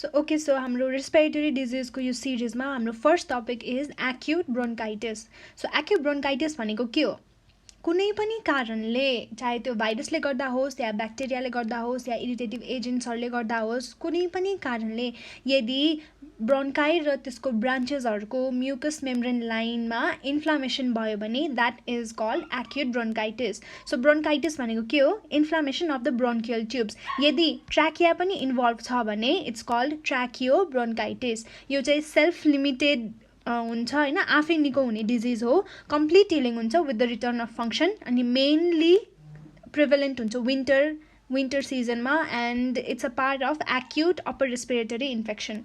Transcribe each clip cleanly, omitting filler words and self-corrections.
So हाम्रो respiratory डिजिजको यो सिरिजमा हाम्रो first topic is acute bronchitis. So acute bronchitis भनेको के हो? कुनै पनि कारणले, चाहे त्यो भाइरसले गर्दा होस् या ब्याक्टेरियाले गर्दा होस् या इरिटेटिभ एजेन्ट्सहरूले गर्दा होस्, कुनै पनि कारणले यदि ब्रोन्काई र त्यसको ब्रान्चेसहरूको म्युकस मेम्ब्रेन लाइनमा इन्फ्लामेसन भयो भने that is called acute bronchitis. So bronchitis भनेको के हो? Inflammation of the bronchial tubes. यदि ट्र्याकिया पनि इन्भल्भ छ भने इट्स कल्ड ट्र्याकियो ब्रोन्काइटिस। यो चाहिँ सेल्फ लिमिटेड हुन्छ होइन, आफै निको हुने डिजिज हो। कम्प्लिट हिलिङ हुन्छ with the return of function, अनि मेनली प्रिभेलेन्ट हुन्छ विन्टर सिजनमा, and it's a part of acute upper respiratory infection.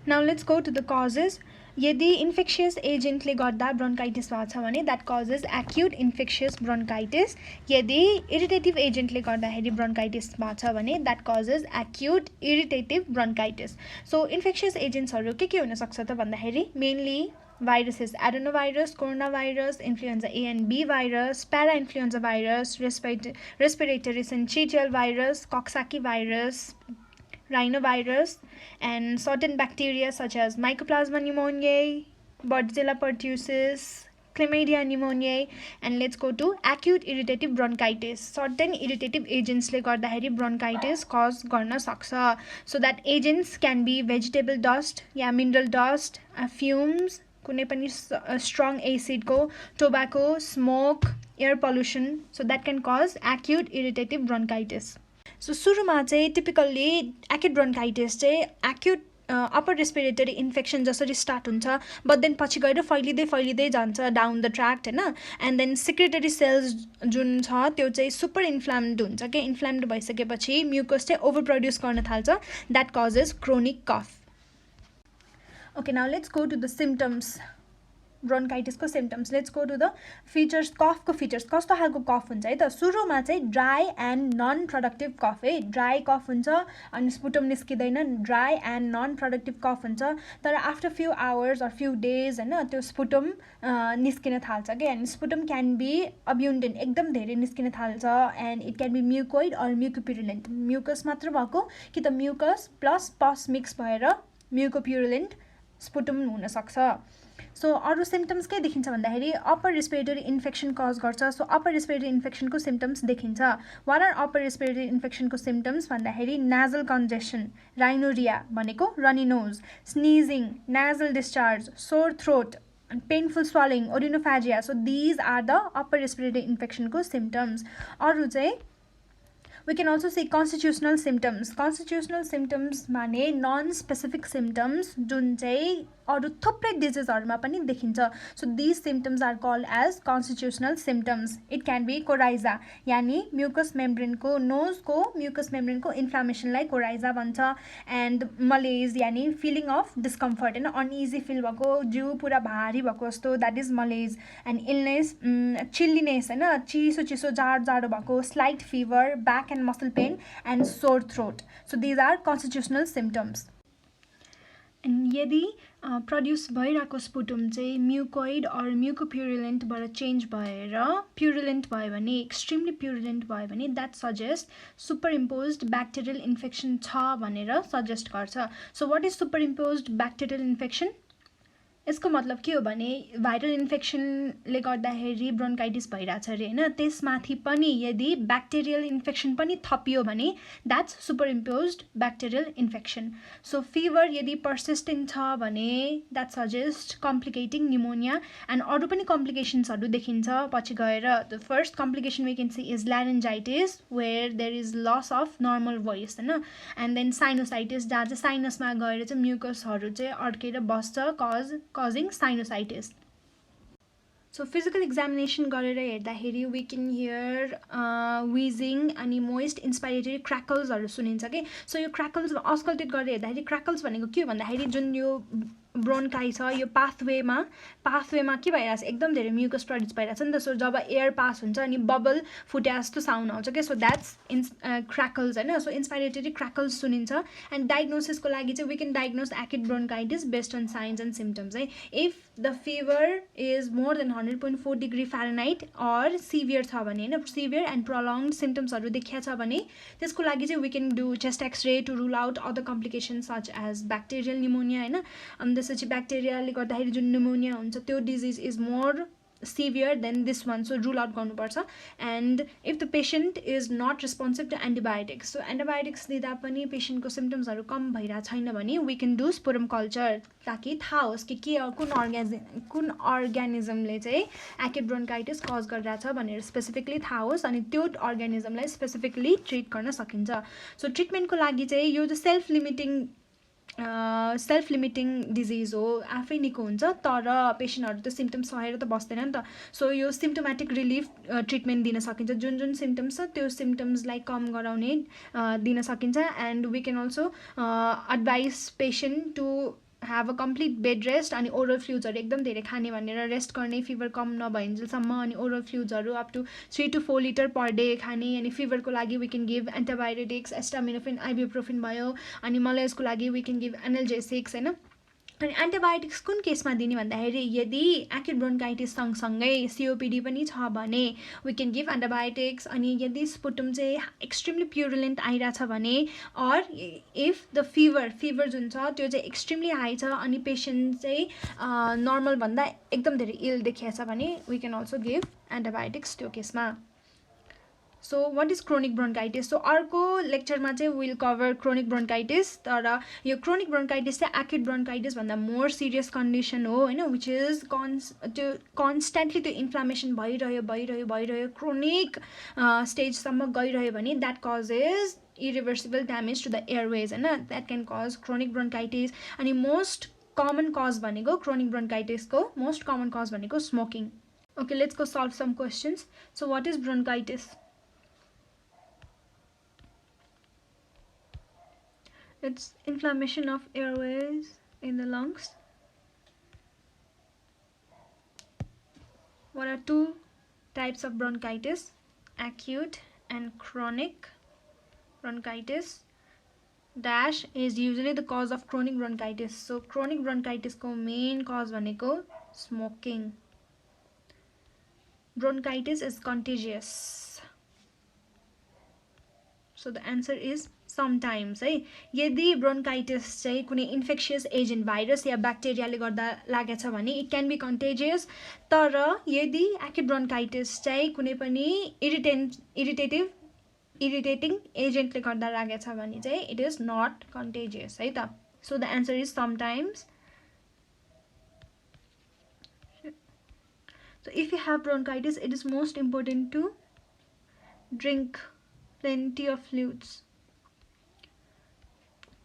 Now let's go to the causes. यदि इन्फेक्सियस एजेन्टले गर्दा ब्रोन्काइटिस भएको छ भने that causes acute infectious bronchitis. यदि इरिटेटिभ एजेन्टले गर्दाखेरि ब्रोन्काइटिस भएको छ भने that causes acute irritative bronchitis. So infectious एजेन्ट्सहरू के हुनसक्छ त भन्दाखेरि mainly viruses, adenovirus, coronavirus, influenza A and B virus, para-influenza virus, respiratory syncytial virus, Coxsackie virus, rhinovirus, and certain bacteria such as Mycoplasma pneumoniae, Bordetella pertussis, Chlamydia pneumoniae, and let's go to acute irritative bronchitis. Certain irritative agents ले गर्दाखेरि bronchitis cause गर्न सक्छ. So that agents can be vegetable dust yeah mineral dust, fumes, कुनै पनि strong acid को, tobacco, smoke, air pollution. So that can cause acute irritative bronchitis. So सुरुमा चाहिँ typically acute bronchitis चाहिँ acute अप्पर रेस्पिरेटरी इन्फेक्सन जसरी start हुन्छ, but then पछि गएर फैलिँदै जान्छ डाउन द ट्र्याक्ट होइन, एन्ड देन सिक्रेटरी सेल्स जुन छ त्यो चाहिँ सुपर इन्फ्लाम्ड हुन्छ कि इन्फ्लाम्ड भइसकेपछि म्युकस चाहिँ ओभर प्रड्युस गर्न थाल्छ, that causes chronic cough. Okay, now let's go to the symptoms. ब्रोन्काइटिसको symptoms, let's go to the features. कफको फिचर्स कस्तो खालको कफ हुन्छ है त? सुरुमा चाहिँ ड्राई एन्ड नन प्रोडक्टिभ कफ है, ड्राई कफ हुन्छ अनि स्पुटम निस्किँदैन, dry and non productive cough हुन्छ। तर after few hours or few days होइन त्यो स्पुटम निस्किन थाल्छ कि, and sputum can be abundant, एकदम धेरै निस्किन थाल्छ, and it can be mucoid or mucopurulent, mucus मात्र भएको कि त म्युकस प्लस पस मिक्स भएर म्युकोप्युरुलेन्ट स्पुटम हुनसक्छ। सो अरू सिम्टम्स के देखिन्छ भन्दाखेरि अप्पर रेस्पिरेटरी इन्फेक्सन कज गर्छ। सो अप्पर रेस्पिरेटरी इन्फेक्सनको सिम्टम्स देखिन्छ। वाट आर अप्पर रेस्पिरेटरी इन्फेक्सनको सिम्टम्स भन्दाखेरि नाजल कन्जेसन, राइनोरिया भनेको runny nose, sneezing, nasal discharge, sore throat, painful swallowing, odynophagia. So these are the upper respiratory इन्फेक्सनको symptoms. अरू चाहिँ we can also see constitutional symptoms. Constitutional symptoms माने non specific symptoms जुन चाहिँ अरू थुप्रै डिजिजहरूमा पनि देखिन्छ। So these symptoms are called as constitutional symptoms. It can be coryza, यानि म्युकस मेम्ब्रेनको, नोजको म्युकस मेम्ब्रेनको इन्फ्लामेसनलाई कोराइजा भन्छ, एन्ड मलेज यानि फिलिङ अफ डिस्कम्फर्ट होइन, अनइजी फिल भएको, जिउ पुरा भारी भएको जस्तो, that is malaise, and illness, chilliness होइन, चिसो चिसो जाडो भएको, slight fever, back and muscle pain, and sore throat. So these are constitutional symptoms. And यदि प्रड्युस भइरहेको स्पुटम चाहिँ म्युकोइड अर म्युकोप्युरुलेन्टबाट चेन्ज भएर प्युरुलेन्ट भयो भने, एक्सट्रिमली प्युरुलेन्ट भयो भने that suggest super imposed bacterial infection छ भनेर सजेस्ट गर्छ। So what is super imposed bacterial infection? यसको मतलब के हो भने भाइरल इन्फेक्सनले गर्दाखेरि ब्रोन्काइटिस भइरहेछ अरे होइन, त्यसमाथि पनि यदि ब्याक्टेरियल इन्फेक्सन पनि थपियो भने that's super imposed bacterial infection. So fever यदि पर्सिस्टेन्ट छ भने that suggest complicating pneumonia, and अरू पनि कम्प्लिकेसन्सहरू देखिन्छ पछि गएर। The first complication we can see is laryngitis where there is loss of normal voice होइन, एन्ड देन साइनोसाइटिस जहाँ चाहिँ साइनसमा गएर चाहिँ म्युकसहरू चाहिँ अड्केर बस्छ, causing sinusitis. So physical examination गरेर हेर्दाखेरि we can hear wheezing अनि moist inspiratory crackles हरू सुनिन्छ कि। सो यो crackles अस्कल्टेट गरेर हेर्दाखेरि crackles भनेको के हो भन्दाखेरि जुन यो ब्रोन्काई छ यो पाथवेमा के भइरहेछ एकदम धेरै म्युकस प्रड्युस भइरहेछ नि त सो जब एयर पास हुन्छ अनि बबल फुटे जस्तो साउन्ड आउँछ क्या सो द्याट्स क्र्याकल्स होइन सो इन्स्पाइरेटरी क्र्याकल्स सुनिन्छ एन्ड डायग्नोसिसको लागि चाहिँ we can diagnose acute bronchitis based on signs and symptoms है if the fever is more than 100.4 degree Fahrenheit or severe छ भने होइन सिभियर एन्ड प्रलङ्ड सिम्टम्सहरू देखिया छ भने त्यसको लागि चाहिँ we can do chest x ray to rule out other complications such as bacterial pneumonia होइन अनि त्यसपछि ब्याक्टेरियाले गर्दाखेरि जुन निमोनिया हुन्छ त्यो disease is more severe than this one so rule out गर्नुपर्छ and if the patient is not responsive to antibiotics so antibiotics दिँदा पनि पेशेन्टको सिम्टम्सहरू कम भइरहेको छैन भने we can do sputum culture ताकि थाहा होस् कि कुन अर्ग्यानिजमले चाहिँ एक्युट ब्रोन्काइटिस कज गरिरहेछ भनेर स्पेसिफिकली थाहा होस् अनि त्यो अर्ग्यानिजमलाई स्पेसिफिकली ट्रिट गर्न सकिन्छ सो ट्रिटमेन्टको लागि चाहिँ यो चाहिँ सेल्फ लिमिटिङ डिजिज हो आफै निको हुन्छ तर पेसेन्टहरू त सिम्टम्स सहेर त बस्दैन नि त सो यो सिम्टोमेटिक रिलिफ ट्रिटमेन्ट दिन सकिन्छ जुन सिम्टम्स छ त्यो सिम्टम्सलाई कम गराउने दिन सकिन्छ and we can also advise patient to have a complete bed rest अनि oral fluids एकदम धेरै खाने भनेर रेस्ट गर्ने फिभर कम नभइन्जेलसम्म अनि oral fluids up to 3 to 4 litre per day खाने अनि फिभरको लागि we can give antibiotics acetaminophen ibuprofen भयो अनि मलेरियाको लागि we can give analgesics हैन अनि एन्टिबायोटिक्स कुन केसमा दिने भन्दाखेरि यदि एक्युट ब्रोन्काइटिस सँगसँगै सिओपिडी पनि छ भने वी क्यान गिभ एन्टिबायोटिक्स अनि यदि स्पुटम चाहिँ एक्सट्रिमली प्युरुलेन्ट आइरहेछ भने अर इफ द फिभर जुन छ त्यो चाहिँ एक्सट्रिमली हाई छ अनि पेसेन्ट चाहिँ नर्मलभन्दा एकदम धेरै इल देखिएछ भने we can also give antibiotics त्यो केसमा so what is chronic bronchitis so अर्को लेक्चरमा चाहिँ विल कभर क्रोनिक ब्रोन्काइटिस तर यो क्रोनिक ब्रोन्काइटिस चाहिँ एक्युट ब्रोन्काइटिस भन्दा मोर सिरियस कन्डिसन हो होइन विच इज त्यो कन्स्ट्यान्टली त्यो इन्फ्लामेसन भइरह्यो क्रोनिक स्टेजसम्म गइरह्यो भने that causes irreversible damage to the airways होइन that can cause chronic bronchitis अनि मोस्ट कमन कज भनेको क्रोनिक ब्रोन्काइटिसको मोस्ट कमन कज भनेको smoking okay let's go solve some questions so what is bronchitis It's inflammation of airways in the lungs. What are two types of bronchitis? Acute and chronic bronchitis. Dash is usually the cause of chronic bronchitis. So chronic bronchitis ko main cause vaneko smoking. Bronchitis is contagious. So the answer is sometimes है यदि bronchitis चाहिँ कुनै infectious agent virus या ब्याक्टेरियाले गर्दा लागेछ भने it can be contagious तर यदि acute bronchitis चाहिँ कुनै पनि इरिटेटिङ एजेन्टले गर्दा लागेछ भने चाहिँ इट इज नट कन्टेजियस है त so the answer is sometimes so if you have bronchitis it is most important to drink plenty of fluids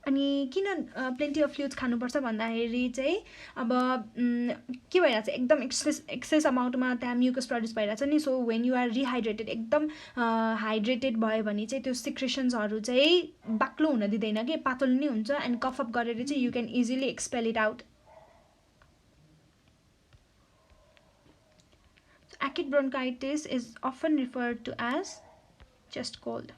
अनि किन प्लेन्टी अफ फ्लुइड्स खानुपर्छ भन्दाखेरि चाहिँ अब के भइरहेछ एकदम एक्सेस अमाउन्टमा त्यहाँ म्युकस प्रड्युस भइरहेछ नि सो वेन यु आर रिहाइड्रेटेड एकदम हाइड्रेटेड भयो भने चाहिँ त्यो सिक्रेसन्सहरू चाहिँ बाक्लो हुन दिँदैन कि पातलो नै हुन्छ एन्ड कफ अप गरेर चाहिँ you can easily expel it out acute bronchitis is often referred to as chest cold